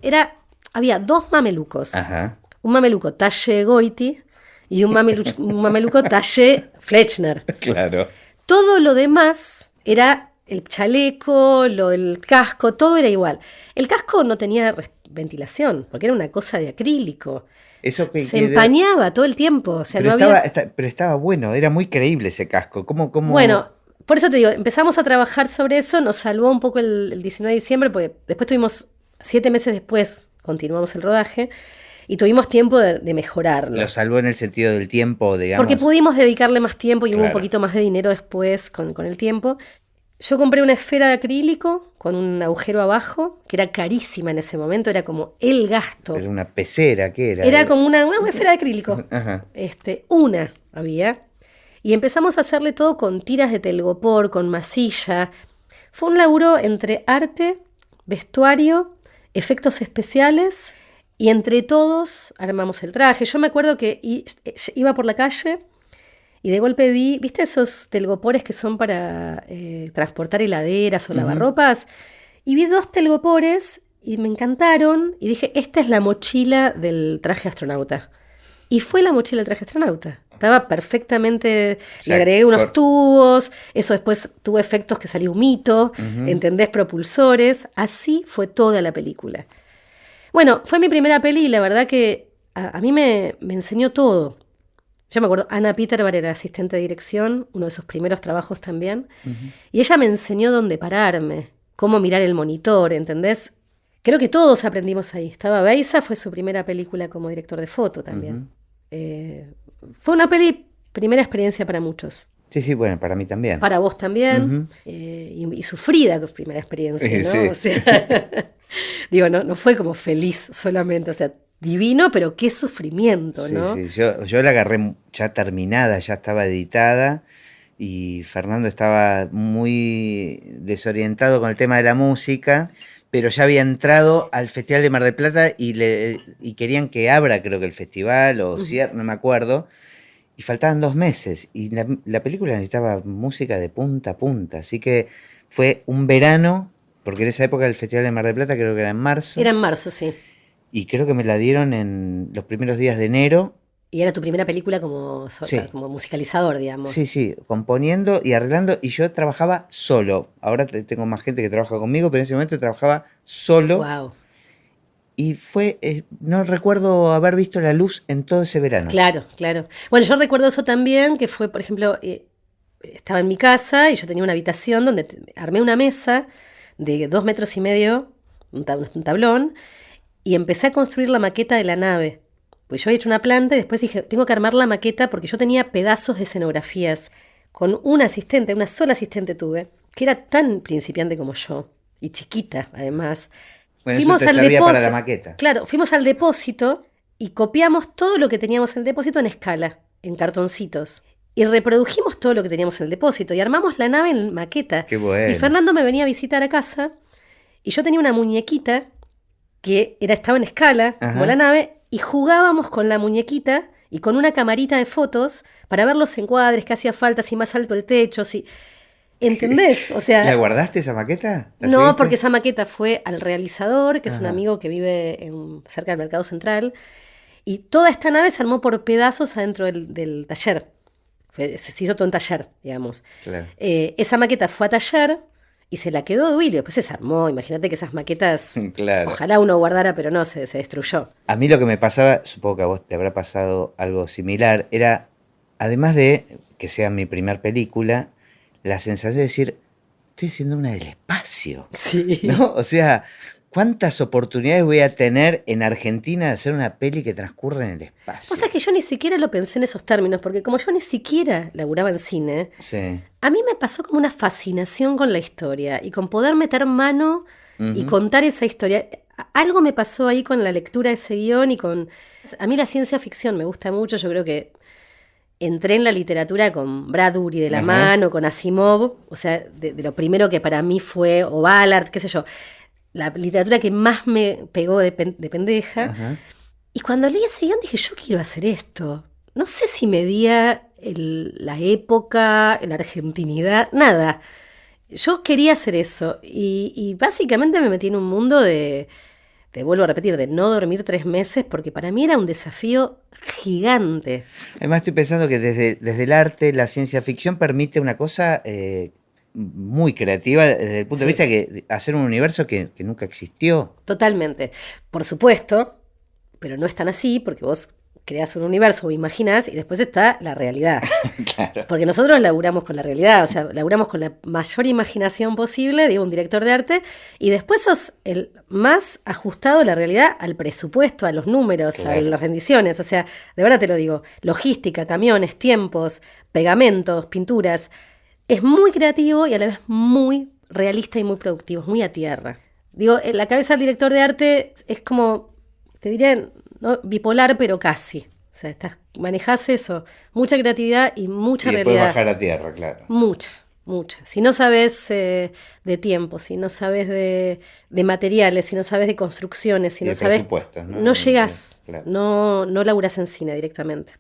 había dos mamelucos. Ajá, Un mameluco talle Goiti y un mameluco talle Fletchner. claro. Todo lo demás era el chaleco, el casco, todo era igual. El casco no tenía ventilación, porque era una cosa de acrílico. Eso Se empañaba todo el tiempo, o sea, pero no había... pero estaba bueno, era muy creíble ese casco. Bueno, por eso te digo, empezamos a trabajar sobre eso, nos salvó un poco el 19 de diciembre, porque después tuvimos, 7 meses después, continuamos el rodaje, y tuvimos tiempo de mejorarlo. Lo salvó en el sentido del tiempo, digamos? Porque pudimos dedicarle más tiempo y hubo un Claro. poquito más de dinero después con el tiempo. Yo compré una esfera de acrílico con un agujero abajo, que era carísima en ese momento, era como el gasto. Era una pecera, ¿qué era? Era como una esfera de acrílico. Ajá. Una había. Y empezamos a hacerle todo con tiras de telgopor, con masilla. Fue un laburo entre arte, vestuario, efectos especiales y entre todos armamos el traje. Yo me acuerdo que iba por la calle y de golpe ¿viste esos telgopores que son para transportar heladeras o lavarropas? Y vi 2 telgopores y me encantaron y dije, esta es la mochila del traje astronauta. Y fue la mochila del traje astronauta. Estaba perfectamente, le agregué unos tubos, eso después tuvo efectos que salió humito, ¿entendés? Propulsores, así fue toda la película. Bueno, fue mi primera peli y la verdad que a mí me enseñó todo. Yo me acuerdo, Ana Peterbar era asistente de dirección, uno de sus primeros trabajos también, y ella me enseñó dónde pararme, cómo mirar el monitor, ¿entendés? Creo que todos aprendimos ahí. Estaba Beisa, fue su primera película como director de foto también. Fue una primera experiencia para muchos. Sí, sí, bueno, para mí también. Para vos también. Y sufrida primera experiencia, ¿no? Sí. O sea, digo, no fue como feliz solamente, o sea, divino, pero qué sufrimiento, ¿no? Sí, yo la agarré ya terminada, ya estaba editada y Fernando estaba muy desorientado con el tema de la música, pero ya había entrado al Festival de Mar del Plata y querían que abra, creo que el festival, o cierre, no me acuerdo, y faltaban 2 meses, y la película necesitaba música de punta a punta, así que fue un verano, porque en esa época el Festival de Mar del Plata creo que era en marzo. Era en marzo, sí. Y creo que me la dieron en los primeros días de enero. Y era tu primera película como musicalizador, digamos. Sí, componiendo y arreglando. Y yo trabajaba solo. Ahora tengo más gente que trabaja conmigo, pero en ese momento trabajaba solo. Wow. Y no recuerdo haber visto la luz en todo ese verano. Claro. Bueno, yo recuerdo eso también, que fue, por ejemplo, estaba en mi casa y yo tenía una habitación donde armé una mesa de 2,5 metros, un tablón, y empecé a construir la maqueta de la nave. Pues yo había hecho una planta y después dije, tengo que armar la maqueta porque yo tenía pedazos de escenografías. Con una sola asistente tuve, que era tan principiante como yo, y chiquita además. Bueno, eso te servía para la maqueta. Claro, fuimos al depósito y copiamos todo lo que teníamos en el depósito en escala, en cartoncitos. Y reprodujimos todo lo que teníamos en el depósito y armamos la nave en maqueta. Qué bueno. Y Fernando me venía a visitar a casa y yo tenía una muñequita que estaba en escala, como la nave, y jugábamos con la muñequita y con una camarita de fotos para ver los encuadres, qué hacía falta, si más alto el techo, si... ¿Entendés? O sea, ¿La guardaste esa maqueta? No, seguiste? porque esa maqueta fue al realizador, que es un amigo que vive cerca del Mercado Central, y toda esta nave se armó por pedazos adentro del taller. Se hizo todo en taller, digamos. Claro. Esa maqueta fue a taller y se la quedó Duilio. Después se desarmó. Imagínate que esas maquetas, Claro. ojalá uno guardara, pero no, se destruyó. A mí lo que me pasaba, supongo que a vos te habrá pasado algo similar, era, además de que sea mi primer película, la sensación de decir, estoy haciendo una del espacio, Sí. ¿no? O sea, ¿cuántas oportunidades voy a tener en Argentina de hacer una peli que transcurre en el espacio? O sea que yo ni siquiera lo pensé en esos términos, porque como yo ni siquiera laburaba en cine, Sí. a mí me pasó como una fascinación con la historia y con poder meter mano y Ujú. contar esa historia. Algo me pasó ahí con la lectura de ese guión y con... A mí la ciencia ficción me gusta mucho, yo creo que entré en la literatura con Bradbury de la Ajá. mano, con Asimov, o sea, de lo primero que para mí fue, o Ballard, qué sé yo, la literatura que más me pegó de pendeja. Ajá. Y cuando leí ese guión dije, yo quiero hacer esto. No sé si medía la época, la argentinidad, nada. Yo quería hacer eso y básicamente me metí en un mundo te vuelvo a repetir, de no dormir 3 meses porque para mí era un desafío gigante. Además estoy pensando que desde el arte, la ciencia ficción permite una cosa muy creativa desde el punto de Sí, vista que hacer un universo que nunca existió. totalmente. Por supuesto, pero no es tan así porque vos creas un universo o imaginás y después está la realidad. Claro. Porque nosotros laburamos con la realidad, o sea, laburamos con la mayor imaginación posible, digo, un director de arte, y después sos el más ajustado a la realidad, al presupuesto, a los números, a Claro. las rendiciones. O sea, de verdad te lo digo, logística, camiones, tiempos, pegamentos, pinturas. Es muy creativo y a la vez muy realista y muy productivo, es muy a tierra. Digo, en la cabeza del director de arte es como, te diré, ¿no? Bipolar, pero casi. O sea, manejás eso, mucha creatividad y mucha Y después realidad. bajar a tierra, claro. Mucha, mucha. Si no sabes de tiempo, si no sabes de materiales, si no sabes de construcciones, si Y no de sabes, presupuestos, ¿no? no llegás, Claro. no laburás en cine directamente.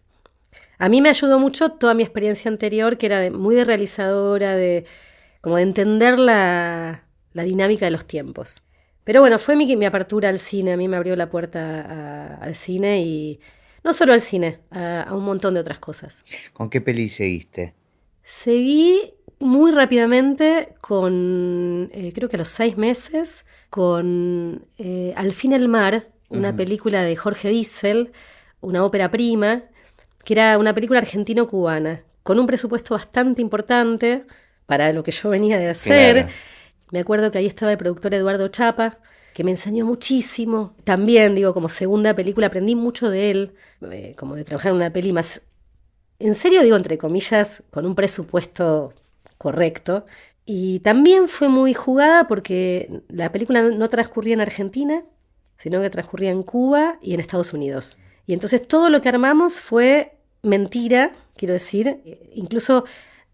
A mí me ayudó mucho toda mi experiencia anterior, que era muy de realizadora, como de entender la dinámica de los tiempos. Pero bueno, fue mi apertura al cine, a mí me abrió la puerta al cine y no solo al cine, a un montón de otras cosas. ¿Con qué peli seguiste? Seguí muy rápidamente con, creo que a los 6 meses, con Al fin el mar, una Ujú. película de Jorge Diesel, una ópera prima, que era una película argentino-cubana, con un presupuesto bastante importante para lo que yo venía de hacer. Claro. Me acuerdo que ahí estaba el productor Eduardo Chapa, que me enseñó muchísimo. También, digo, como segunda película aprendí mucho de él, como de trabajar en una peli más en serio digo entre comillas, con un presupuesto correcto. Y también fue muy jugada porque la película no transcurría en Argentina, sino que transcurría en Cuba y en Estados Unidos. Y entonces todo lo que armamos fue mentira, quiero decir, incluso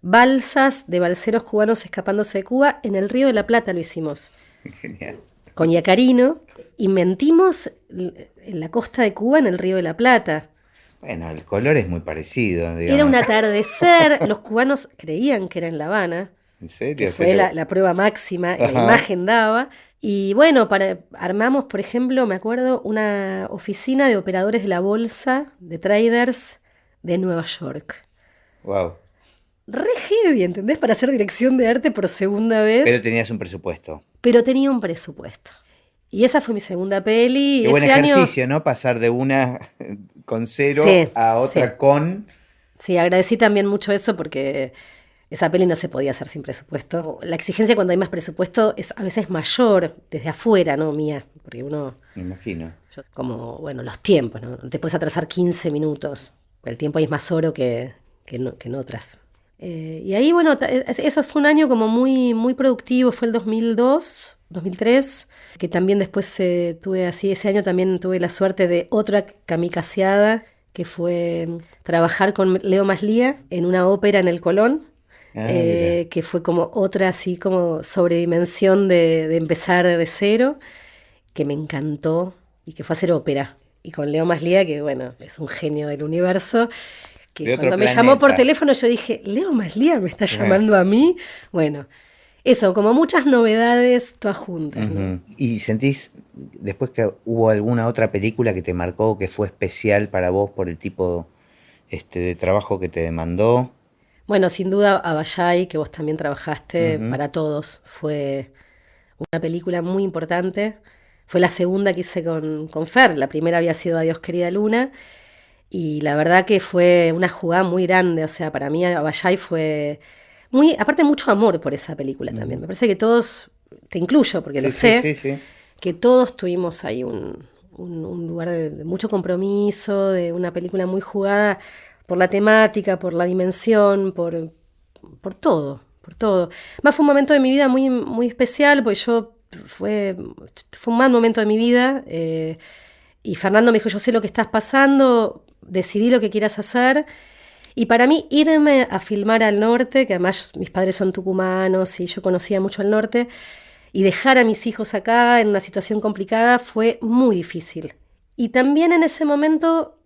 balsas de balseros cubanos escapándose de Cuba, en el Río de la Plata lo hicimos, Genial. con Yacarino, y mentimos en la costa de Cuba, en el Río de la Plata. Bueno, el color es muy parecido, Era digamos. un atardecer, los cubanos creían que era en La Habana, ¿En que serio? fue la prueba máxima, la Ajá. imagen daba. Y bueno, armamos, por ejemplo, me acuerdo, una oficina de operadores de la bolsa, de traders de Nueva York. Wow. Re heavy, ¿entendés? Para hacer dirección de arte por segunda Pero vez, tenías un presupuesto. pero tenía un presupuesto. Y esa fue mi segunda peli, Qué y buen ese año, ejercicio, ¿no? Pasar de una con cero sí, a sí, otra con. sí, agradecí también mucho eso porque esa peli no se podía hacer sin presupuesto. La exigencia cuando hay más presupuesto es a veces mayor desde afuera, ¿no? Mía, porque uno, Me imagino. como, bueno, los tiempos, ¿no? No te puedes atrasar 15 minutos. El tiempo ahí es más oro que en otras. Y ahí, bueno, eso fue un año como muy, muy productivo, fue el 2002, 2003, que también después tuve así, ese año también tuve la suerte de otra kamikazeada, que fue trabajar con Leo Maslía en una ópera en el Colón, Ah, mira. que fue como otra así como sobredimensión de empezar de cero, que me encantó y que fue hacer ópera. Y con Leo Maslía, que bueno, es un genio del universo, que De otro cuando me llamó por planeta. teléfono yo dije, Leo Maslía me está Claro. llamando a mí. Bueno, eso, como muchas novedades todas juntas, ¿no? Ujú. ¿Y sentís después que hubo alguna otra película que te marcó, que fue especial para vos por el tipo de trabajo que te demandó? Bueno, sin duda, Abayay, que vos también trabajaste Ujú. para todos, fue una película muy importante. Fue la segunda que hice con Fer. La primera había sido Adiós, querida Luna. Y la verdad que fue una jugada muy grande. O sea, para mí Abayay fue muy, aparte mucho amor por esa película también. Ujú. Me parece que todos, te incluyo porque lo Sí, sí, sé, sí, sí. que todos tuvimos ahí un lugar de mucho compromiso, de una película muy jugada por la temática, por la dimensión, por todo, por todo. Más fue un momento de mi vida muy, muy especial, porque fue un mal momento de mi vida, y Fernando me dijo, yo sé lo que estás pasando, decidí lo que quieras hacer. Y para mí irme a filmar al norte, que además mis padres son tucumanos y yo conocía mucho al norte, y dejar a mis hijos acá en una situación complicada fue muy difícil. Y también en ese momento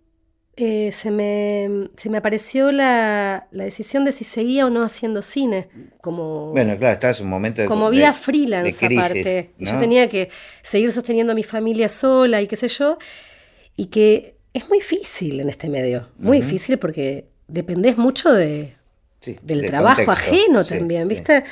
se me apareció la decisión de si seguía o no haciendo cine, Bueno, como, claro, estás en un momento como vida de freelance crisis, aparte. Y yo ¿no? tenía que seguir sosteniendo a mi familia sola y qué sé yo. Y que es muy difícil en este medio, muy Ujú. difícil porque dependés mucho Sí, del del trabajo contexto, ajeno sí, también, sí. ¿viste?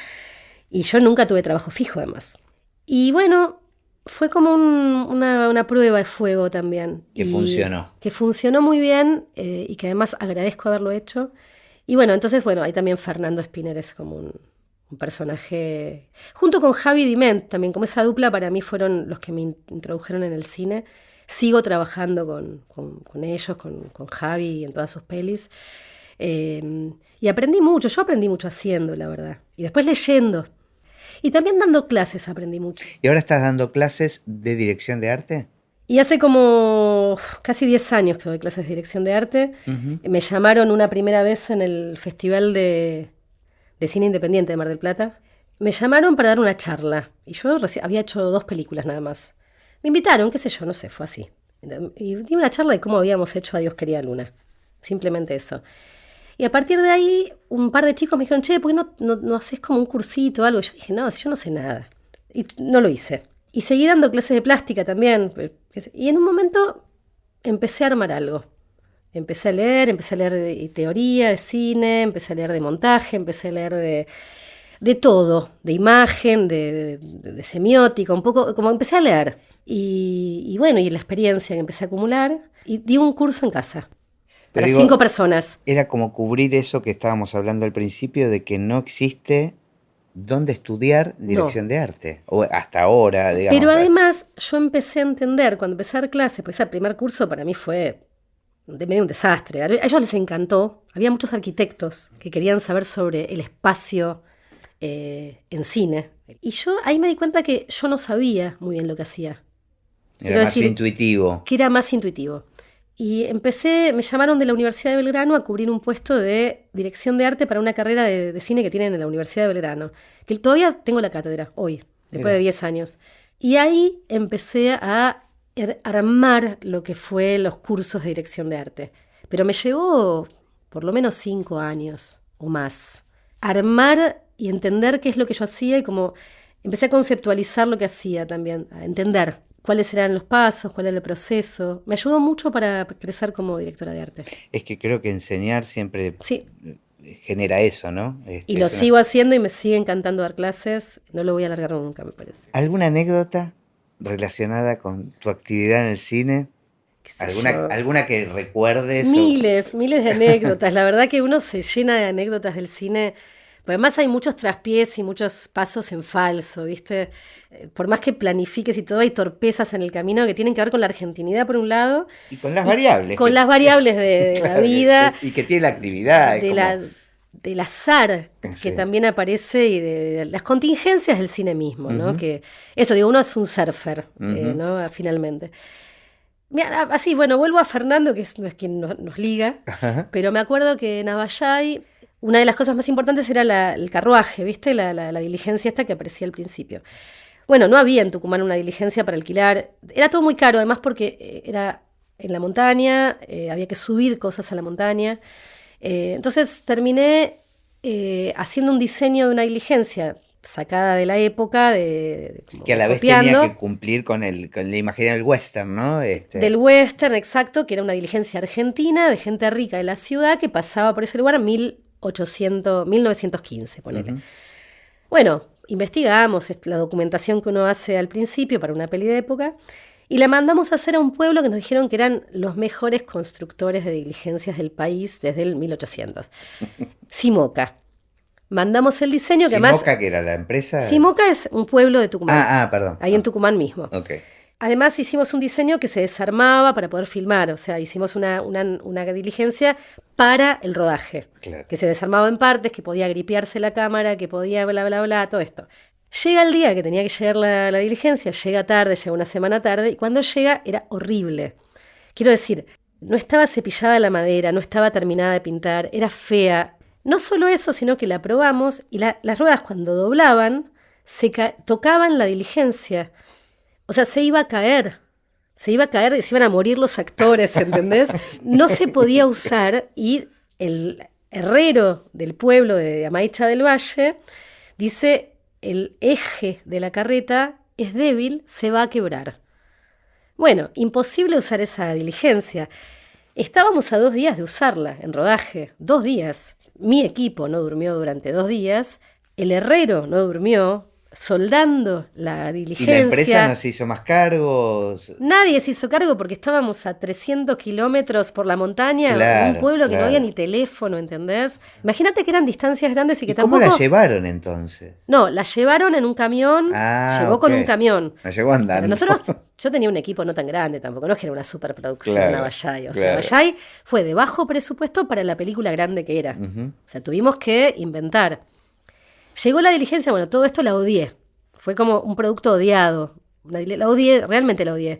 Y yo nunca tuve trabajo fijo además. Y bueno, fue como una prueba de fuego también. Que Y funcionó. que funcionó muy bien y que además agradezco haberlo hecho. Y bueno, entonces, bueno, ahí también Fernando Spinner es como un personaje, junto con Javi Diment, también como esa dupla para mí fueron los que me introdujeron en el cine. Sigo trabajando con ellos, con Javi en todas sus pelis. Y aprendí mucho, yo aprendí mucho haciendo, la verdad. Y después leyendo. Y también dando clases aprendí mucho. ¿Y ahora estás dando clases de dirección de arte? Y hace como casi 10 años que doy clases de dirección de arte. Ujú. Me llamaron una primera vez en el Festival de Cine Independiente de Mar del Plata. Me llamaron para dar una charla. Y yo había hecho 2 películas nada más. Me invitaron, qué sé yo, no sé, fue así. Y di una charla de cómo habíamos hecho Adiós, querida Luna. Simplemente eso. Y a partir de ahí, un par de chicos me dijeron, che, ¿por qué no haces como un cursito o algo? Y yo dije, no, si yo no sé nada. Y no lo hice. Y seguí dando clases de plástica también. Y en un momento empecé a armar algo. Empecé a leer de teoría de cine, empecé a leer de montaje, empecé a leer de todo, de imagen, de semiótica, un poco, como empecé a leer. Y bueno, y la experiencia que empecé a acumular, y di un curso en casa, Pero para digo, 5 personas. era como cubrir eso que estábamos hablando al principio de que no existe dónde estudiar No. dirección de arte. O hasta ahora, Pero digamos. además yo empecé a entender, cuando empecé a dar clases, pues ese primer curso para mí fue de medio un desastre. A ellos les encantó. Había muchos arquitectos que querían saber sobre el espacio en cine. Y yo ahí me di cuenta que yo no sabía muy bien lo que hacía. Era Quiero más decir, intuitivo. que era más intuitivo. Y me llamaron de la Universidad de Belgrano a cubrir un puesto de dirección de arte para una carrera de cine que tienen en la Universidad de Belgrano. Que todavía tengo la cátedra, hoy, después de Mira. 10 años. Y ahí empecé a armar lo que fue los cursos de dirección de arte. Pero me llevó por lo menos 5 años o más. Armar y entender qué es lo que yo hacía y como empecé a conceptualizar lo que hacía también, a entender cuáles eran los pasos, cuál era el proceso. Me ayudó mucho para crecer como directora de arte. Es que creo que enseñar siempre Sí, genera eso, ¿no? y lo sigo haciendo y me sigue encantando dar clases. No lo voy a alargar nunca, me parece. ¿Alguna anécdota relacionada con tu actividad en el cine? ¿Qué sé ¿Alguna, yo? alguna que recuerdes? Miles, miles de anécdotas. La verdad que uno se llena de anécdotas del cine. Porque además hay muchos traspiés y muchos pasos en falso, ¿viste? Por más que planifiques y todo, hay torpezas en el camino que tienen que ver con la argentinidad por un lado Y con las y variables. con las variables de la Claro, vida, y que tiene la actividad. Es de como. del azar que Sí. también aparece y de las contingencias del cine mismo, ¿no? Ujú, Que eso, digo, uno es un surfer, ujú. ¿no? Finalmente. Mira, así, bueno, vuelvo a Fernando, que no es quien nos liga, Ajá. pero me acuerdo que en Abayay una de las cosas más importantes era el carruaje, ¿viste? La diligencia esta que aparecía al principio. Bueno, no había en Tucumán una diligencia para alquilar. Era todo muy caro, además porque era en la montaña, había que subir cosas a la montaña. Entonces terminé haciendo un diseño de una diligencia sacada de la época, como Que a la vez tenía que copiando, cumplir con la imagen del western, ¿no? del western exacto, que era una diligencia argentina de gente rica de la ciudad que pasaba por ese lugar 1915, ponele. Bueno, investigamos la documentación que uno hace al principio para una peli de época y la mandamos a hacer a un pueblo que nos dijeron que eran los mejores constructores de diligencias del país desde el 1800. Simoca. Mandamos el diseño que además... ¿Simoca, que era la empresa? Simoca es un pueblo de Tucumán. Perdón. Ahí en Tucumán mismo. Ok. Además hicimos un diseño que se desarmaba para poder filmar, o sea, hicimos una diligencia para el rodaje, Claro. que se desarmaba en partes, que podía gripearse la cámara, que podía bla, bla, bla, todo esto. Llega el día que tenía que llegar la diligencia, llega tarde, llega una semana tarde, y cuando llega era horrible. Quiero decir, no estaba cepillada la madera, no estaba terminada de pintar, era fea. No solo eso, sino que la probamos y las ruedas cuando doblaban tocaban la diligencia. O sea, se iba a caer y se iban a morir los actores, ¿entendés? No se podía usar y el herrero del pueblo de Amaicha del Valle dice, el eje de la carreta es débil, se va a quebrar. Bueno, imposible usar esa diligencia. Estábamos a 2 días de usarla en rodaje, 2 días. Mi equipo no durmió durante 2 días, el herrero no durmió, soldando la diligencia. ¿Y la empresa no se hizo más cargos? Nadie se hizo cargo porque estábamos a 300 kilómetros por la montaña, Claro, en un pueblo que no claro. había ni teléfono, ¿entendés? Imagínate que eran distancias grandes y que ¿Y cómo tampoco... la llevaron entonces? No, la llevaron en un camión, llegó con ok. un camión. La llevó andando. Pero nosotros, yo tenía un equipo no tan grande tampoco, no es que era una superproducción, Claro, una Vallay. O sea, claro. Vallay fue de bajo presupuesto para la película grande que era. Ujú. O sea, tuvimos que inventar. Llegó la diligencia, bueno, todo esto la odié. Fue como un producto odiado. La odié, realmente la odié.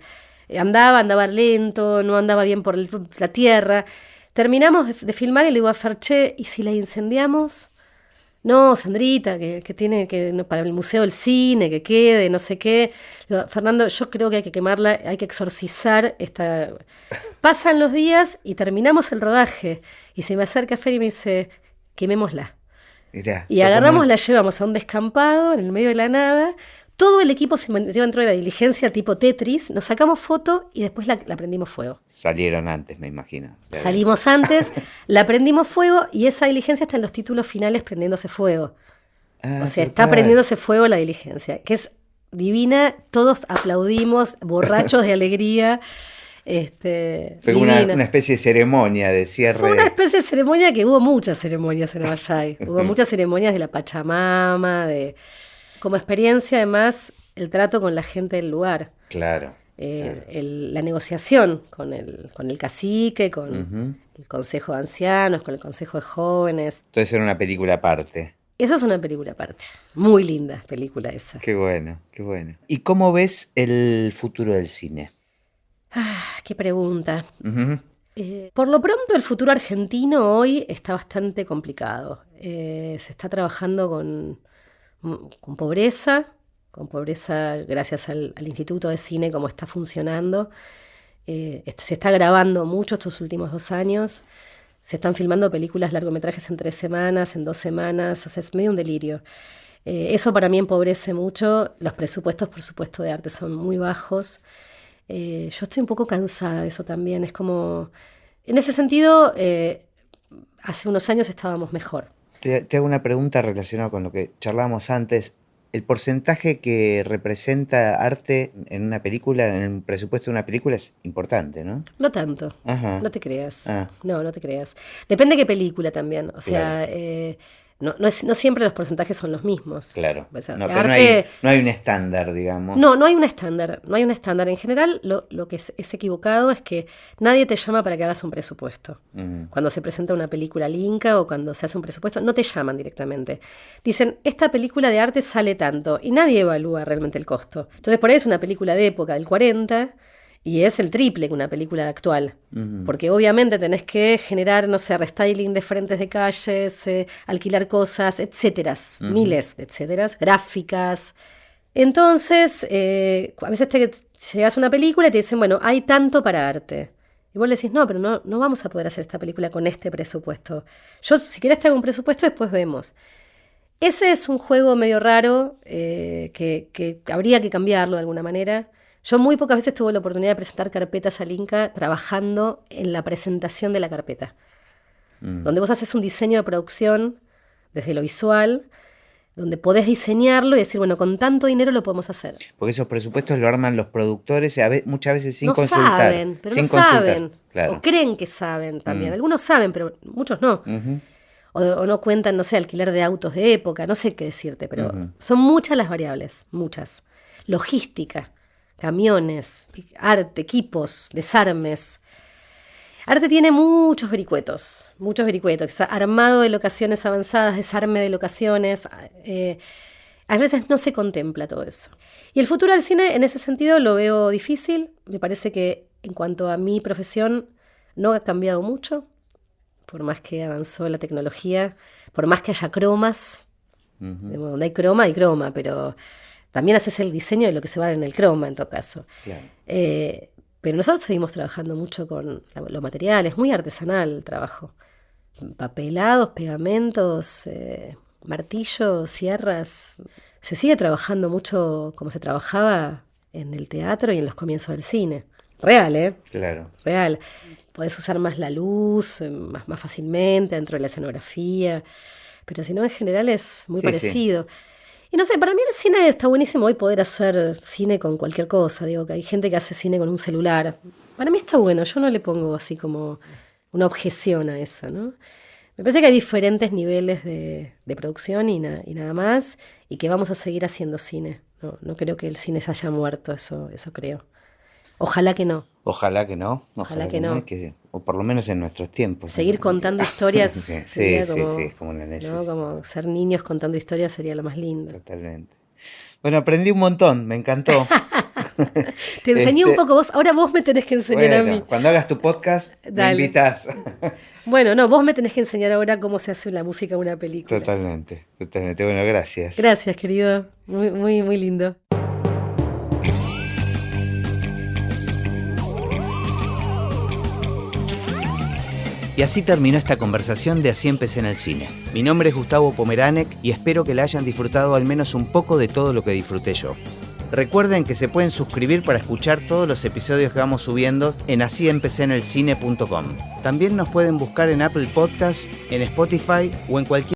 Andaba lento, no andaba bien por la tierra. Terminamos de filmar y le digo a Ferché, ¿y si la incendiamos? No, Sandrita, que tiene que no, para el Museo del Cine, que quede, no sé qué. Le digo, Fernando, yo creo que hay que quemarla, hay que exorcizar esta... Pasan los días y terminamos el rodaje. Y se me acerca Fer y me dice, quemémosla. Mirá, Y fue agarramos, como- la llevamos a un descampado en el medio de la nada. Todo el equipo se metió dentro de la diligencia tipo Tetris. Nos sacamos foto y después la prendimos fuego. Salieron antes, me imagino. Salimos antes, la prendimos fuego y esa diligencia está en los títulos finales prendiéndose fuego. O sea, está total. prendiéndose fuego la diligencia, que es divina. Todos aplaudimos, borrachos de alegría. Fue Divina. una especie de ceremonia de cierre. Fue una especie de ceremonia que hubo muchas ceremonias en Avallay. Hubo muchas ceremonias de la Pachamama, como experiencia además el trato con la gente del lugar. Claro. La negociación con el cacique, con Ujú. el consejo de ancianos, con el consejo de jóvenes. Entonces era una película aparte. Esa es una película aparte. Muy linda película esa. Qué bueno, qué bueno. ¿Y cómo ves el futuro del cine? Qué pregunta. Ujú. Por lo pronto el futuro argentino hoy está bastante complicado. Se está trabajando con pobreza gracias al Instituto de Cine, como está funcionando. Se está grabando mucho estos últimos 2 años. Se están filmando películas, largometrajes en 3 semanas, en 2 semanas. O sea, es medio un delirio. Eso para mí empobrece mucho. Los presupuestos, por supuesto, de arte son muy bajos. Yo estoy un poco cansada de eso también. Es como... En ese sentido, hace unos años estábamos mejor. Te hago una pregunta relacionada con lo que charlábamos antes. El porcentaje que representa arte en una película, en el presupuesto de una película, es importante, ¿no? No tanto, Ajá. no te creas. Ah. No te creas. Depende qué película también. O sea, Claro. no siempre los porcentajes son los mismos. Claro. O sea, No, pero arte- no hay un estándar, digamos. No hay un estándar, no hay un estándar. En general, lo que es equivocado es que nadie te llama para que hagas un presupuesto. Mm. Cuando se presenta una película al Inca o cuando se hace un presupuesto, no te llaman directamente. Dicen, esta película de arte sale tanto, y nadie evalúa realmente el costo. Entonces, por ahí es una película de época, del 40, y es el triple que una película actual. Ujú. Porque obviamente tenés que generar, no sé, restyling de frentes de calles, alquilar cosas, etcétera, miles de etcéteras, gráficas. Entonces, a veces te llegas a una película y te dicen, bueno, hay tanto para arte. Y vos le decís, no, pero no vamos a poder hacer esta película con este presupuesto. Yo, si querés, te hago un presupuesto, después vemos. Ese es un juego medio raro que habría que cambiarlo de alguna manera. Yo muy pocas veces tuve la oportunidad de presentar carpetas al Inca trabajando en la presentación de la carpeta. donde vos haces un diseño de producción desde lo visual, donde podés diseñarlo y decir, bueno, con tanto dinero lo podemos hacer. Porque esos presupuestos lo arman los productores muchas veces sin no consultar. Saben, pero sin no consultar, saben, claro. o creen que saben también. Algunos saben, pero muchos no. O no cuentan, no sé, alquiler de autos de época, no sé qué decirte, pero son muchas las variables, muchas. Logística, camiones, arte, equipos, desarmes. Arte tiene muchos vericuetos, armado de locaciones avanzadas, desarme de locaciones. A veces no se contempla todo eso. Y el futuro del cine, en ese sentido, lo veo difícil. Me parece que en cuanto a mi profesión, no ha cambiado mucho, por más que avanzó la tecnología, por más que haya cromas. Donde hay croma, pero también haces el diseño de lo que se va en el croma, en todo caso. Claro. Pero nosotros seguimos trabajando mucho con los materiales, muy artesanal el trabajo. Papelados, pegamentos, martillos, sierras. Se sigue trabajando mucho como se trabajaba en el teatro y en los comienzos del cine. Real, ¿eh? Claro. Real. Podés usar más la luz, más fácilmente dentro de la escenografía. Pero si no, en general es muy parecido. Sí. Y no sé, para mí el cine está buenísimo hoy poder hacer cine con cualquier cosa. Digo, que hay gente que hace cine con un celular. Para mí está bueno, yo no le pongo así como una objeción a eso, ¿no? Me parece que hay diferentes niveles de producción y nada más, y que vamos a seguir haciendo cine. No creo que el cine se haya muerto, eso creo. Ojalá que no. Ojalá que no. Ojalá que no. O por lo menos en nuestros tiempos. Seguir contando historias. Sí, es como una necesidad. ¿No? Como ser niños contando historias sería lo más lindo. Totalmente. Bueno, aprendí un montón, me encantó. Te enseñé un poco vos, ahora vos me tenés que enseñar a mí. Cuando hagas tu podcast, me invitas. Bueno, no, vos me tenés que enseñar ahora cómo se hace la música en una película. Totalmente. Bueno, gracias. Gracias, querido. Muy, muy, muy lindo. Y así terminó esta conversación de Así empecé en el cine. Mi nombre es Gustavo Pomeranek y espero que la hayan disfrutado al menos un poco de todo lo que disfruté yo. Recuerden que se pueden suscribir para escuchar todos los episodios que vamos subiendo en asíempecéenelcine.com. También nos pueden buscar en Apple Podcasts, en Spotify o en cualquier